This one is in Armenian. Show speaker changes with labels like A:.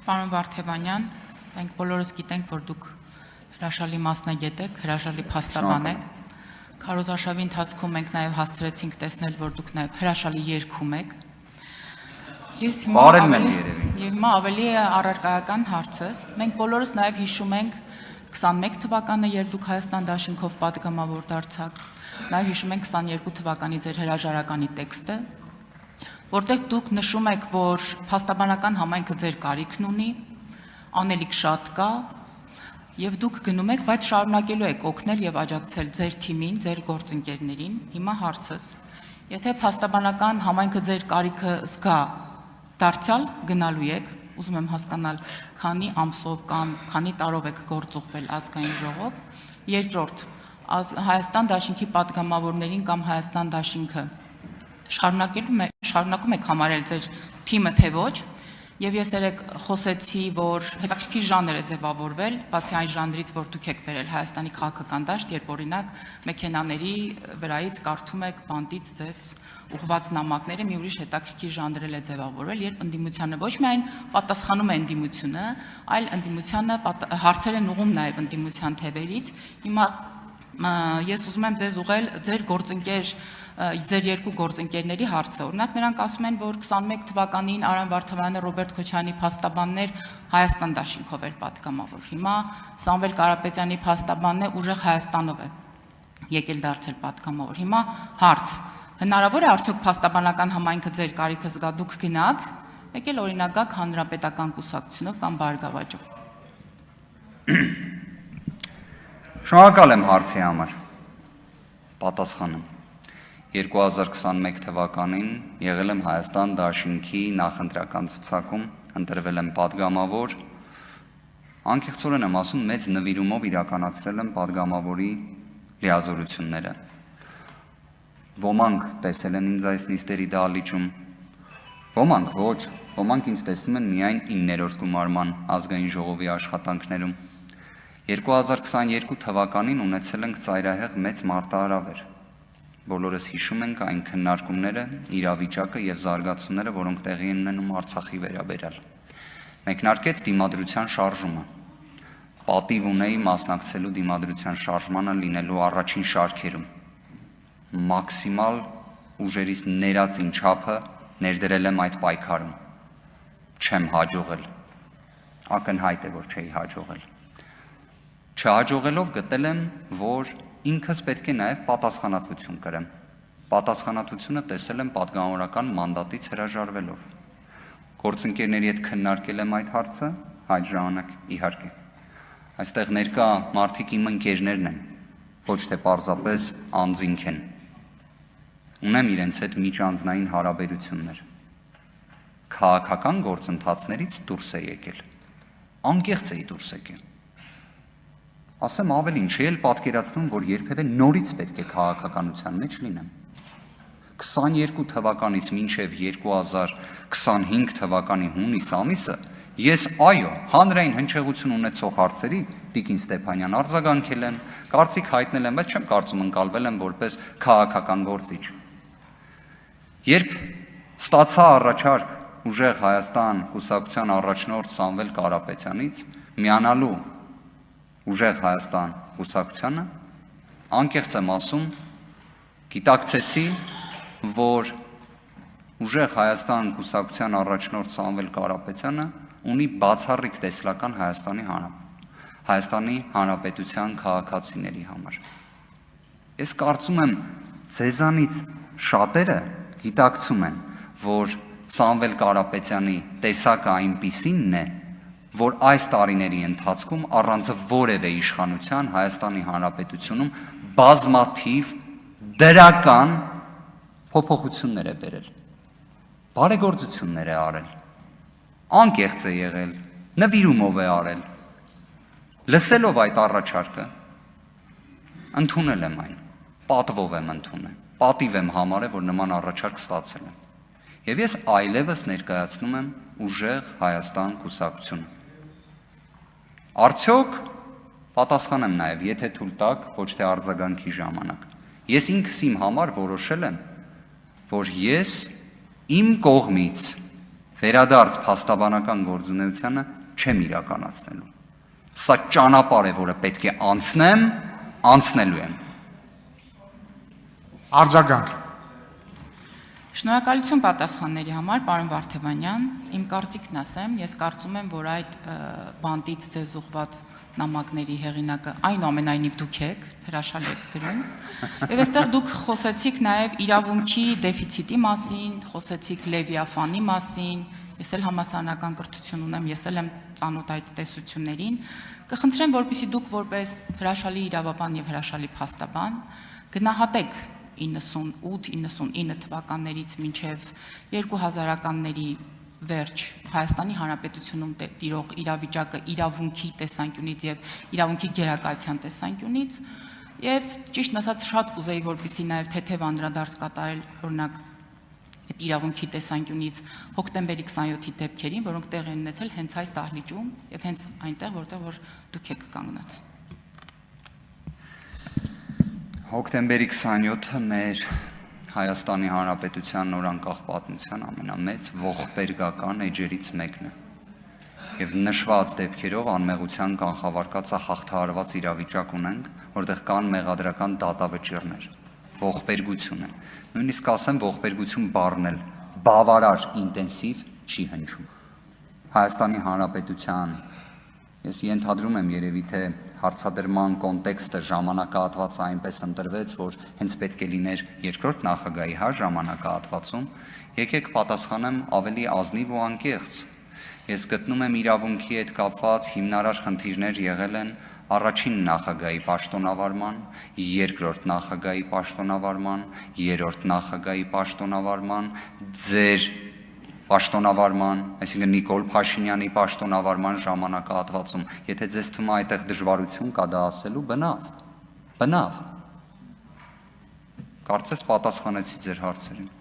A: Պարոն Վարդևանյան, մենք բոլորս գիտենք, որ դուք հրաշալի մասնագետ եք, հրաշալի փաստաբան եք։ Քարոզարշավի ընթացքում մենք նաև հասցրեցինք տեսնել, որ դուք նաև հրաշալի երգում եք։ Եվ հիմա ավելի առարկայական հարցս, մենք բոլորս նաև հիշում ենք 21 թվականը, երբ դուք Հայաստան դաշինքով պատգամավոր դարձաք, նաև հիշում ենք 22 թվականի ձեր հրաժարականի տեքստը, որտեղ դուք նշում եք, որ փաստաբանական համայնքը ձեր կարիքն ունի, անելիք շատ կա, եւ դուք գնում եք, բայց շարունակելու եք օգնել եւ աջակցել ձեր թիմին, ձեր գործընկերներին։ Հիմա հարցս, եթե փաստաբանական համայնքը ձեր կարիքը զգա, դարձյալ գնալու եք, ուզում եմ հասկանալ, քանի ամսով կամ քանի տարով եք գործուղվել ազգային ժողով։ Երկրորդ, Հայաստան դաշինքի պատգամավորներին կամ Հայաստան դաշինքը շարունակում եք համարել ձեր թիմը թե ոչ, եւ ես երեք խոսեցի, որ հետաքրքիր ժանր է ձևավորվել, բացի այն ժանրից, որ դուք եք բերել Հայաստանի քաղաքական դաշտ, երբ օրինակ մեքենաների վրայից կարդում եք բանտից ձեզ ուղղված նամակները, մի ուրիշ հետաքրքիր ժանր է ձևավորվել, երբ ընդդիմությանը ոչ միայն պատասխանում է ընդդիմությունը, այլ ընդդիմությանը հարցեր են ուղղում նաեւ ընդդիմության թևերից։ Հիմա ես ուզում եմ ձեզ ուղղել ձեր գործընկեր ձեր երկու գործընկերների հարցը։ Օրինակ նրանք ասում են, որ 21 թվականին Արամ Վարդևյանը, Ռոբերտ Քոչարյանի փաստաբաններ Հայաստան դաշինքով էր պատգամավոր։ Հիմա Սամվել Կարապետյանի փաստաբանն է ուժեղ Հայաստանով է եկել դարձել պատգամավոր։ Հիմա հարց. հնարավոր է արդյոք փաստաբանական համայնքը ձեր կարիքը զգա, դուք գնաք, եկել օրինակ գաք հանրապետական կուսակցությունով կամ Բարգավաճով։
B: Շնորհակալ եմ հարցի համար։ Պատասխանը 2021 թվականին եղել եմ Հայաստան դաշինքի նախընտրական ցուցակում, ընտրվել եմ պատգամավոր, անկեղծորեն եմ ասում, մեծ նվիրումով իրականացրել եմ պատգամավորի լիազորությունները։ Ոմանք տեսել են ինձ այս նիստերի դահլիճում, ոմանք ոչ, ոմանք ինձ տեսնում են միայն 9-րդ գումարման ազգային ժողովի աշխատանքներում։ 2022 թվականին ունեցել ենք ծայրահեղ մեծ մարտահրավեր։ Բոլորս հիշում ենք այն քննարկումները, իրավիճակը եւ զարգացումները, որոնք տեղի են ունենում Արցախի վերաբերյալ։ Մեկնարկեց դիմադրության շարժումը։ Պատիվ ունեի մասնակցելու դիմադրության շարժմանը լինելու առաջին շարքերում։ Մաքսիմալ ուժերից ներածին չափը ներդրել եմ այդ պայքարում։ Չեմ հաջողել։ Ակնհայտ է, որ չէի հաջողել։ Չհաջողելով գտել եմ, որ ինքս պետք է նաև պատասխանատվություն կրեմ։ Պատասխանատվությունը տեսել եմ պատգամավորական մանդատից հրաժարվելով։ Գործընկերների հետ քննարկել եմ այդ հարցը, այդ ժամանակ իհարկե։ Այստեղ ներկա մարդիկ իմ ընկերներն են, ոչ թե պարզապես անձինք են։ Ունեմ իրենց հետ միջանձնային հարաբերություններ։ Քաղաքական գործընթացներից դուրս է եկել։ Անկեղծ էի դուրս եկել։ Ասեմ ավելին, չի էլ պատկերացնում, որ երբևէ նորից պետք է քաղաքականության մեջ լինեմ։ 22 թվականից մինչև 2025 թվականի հունիս ամիսը ես այո, հանրային հնչեղություն ունեցող հարցերի Տիկին Ստեփանյան արձագանքել եմ, կարծիք հայտնել եմ, բայց չեմ կարծում ընկալվել եմ որպես քաղաքական գործիչ։ Երբ ստացա առաջարկ ուժեղ Հայաստան կուսակցության առաջնորդ Սամվել Կարապետյանից միանալու ուժեղ Հայաստան կուսակցությանը, անկեղծ եմ ասում, գիտակցեցի, որ ուժեղ Հայաստան կուսակցության առաջնորդ Սամվել Կարապետյանը ունի բացառիկ տեսլական Հայաստանի Հանրապետության քաղաքացիների համար։ Ես կարծում եմ, ձեզանից շատերը գիտակցում են, որ Սամվել Կարապետյանի տեսակը այնպիսինն է, որ այս տարիների ընթացքում առանց որևէ իշխանության Հայաստանի Հանրապետությունում բազմաթիվ դրական փոփոխություններ է բերել, բարեգործություններ է արել, անկեղծ է եղել, նվիրումով է արել։ Լսելով այդ առաջարկը, ընդունել եմ այն, պատվով եմ ընդունել, պատիվ եմ համարել, որ նման առաջարկ ստացել եմ։ Եվ ես այլևս ներկայացնում եմ ուժեղ Հայաստան կուսակցությունը։ Արդյոք պատասխանեմ նաև, եթե թույլ տաք, ոչ թե արձագանքի ժամանակ։ Ես ինքս իմ համար որոշել եմ, որ ես իմ կողմից Վերադարձ փաստաբանական գործունեությանը չեմ իրականացնելու։ Սա ճանապարհ է, որը պետք է անցնեմ, անցնելու եմ։
C: Արձագանք։
A: Շնորհակալություն պատասխանների համար, պարոն Վարդևանյան։ Իմ կարծիքն ասեմ, ես կարծում եմ, որ այդ բանտից ձեզ ուղված նամակների հեղինակը այնուամենայնիվ դուք եք, հրաշալի եք գրում։ Եվ այստեղ դուք խոսեցիք նաև իրավունքի դեֆիցիտի մասին, խոսեցիք Լևիաֆանի մասին, ես էլ համասարանական կրթություն ունեմ, ես էլ եմ ծանոթ այդ տեսություններին։ Կխնդրեմ, որպեսզի դուք որպես հրաշալի իրավաբան եւ հրաշալի փաստաբան գնահատեք 98-99 թվականներից մինչև 2000-ականների վերջ Հայաստանի Հանրապետությունում տիրող իրավիճակը իրավունքի տեսանկյունից եւ իրավունքի գերակայության տեսանկյունից եւ ճիշտն ասած շատ կուզեի որպեսզի նաեւ թեթև անդրադարձ կատարել օրինակ այդ իրավունքի տեսանկյունից հոկտեմբերի 27-ի դեպքերին, որոնք տեղի են ունեցել հենց այս դահլիճում եւ հենց այնտեղ, որտեղ որ դուք եք կանգնած։
B: Հոկտեմբերի 27-ը մեր Հայաստանի Հանրապետության նորանկախ պատմության ամենամեծ ողբերգական էջերից մեկն է։ Եվ նշված դեպքերով անմեղության կանխավարկածը հաղթահարված իրավիճակ ունենք, որտեղ կան մեղադրական դատավճիռներ, ողբերգություն է։ Նույնիսկ ասեմ, ողբերգություն բառն էլ բավարար ինտենսիվ չի հնչում։ Հայաստանի Հանրապետության ես ենթադրում եմ երևի թե հարցադրման կոնտեքստը ժամանակահատվածը այնպես ընտրվեց, որ հենց պետք է լիներ երկրորդ նախագահի ժամանակահատվածում, եկեք պատասխանեմ ավելի ազնիվ ու անկեղծ։ Ես գտնում եմ իրավունքի հետ կապված հիմնարար խնդիրներ եղել են առաջին նախագահի պաշտոնավարման, երկրորդ նախագահի պաշտոնավարման, երրորդ նախագահի պաշտոնավարման, ձեր պաշտոնավարման, այսինքն Նիկոլ Փաշինյանի պաշտոնավարման ժամանակահատվածում, եթե ձեզ թվում է այդտեղ դժվարություն կա դա ասելու, բնավ։ Կարծես պատասխանեցի ձեր հարցերին։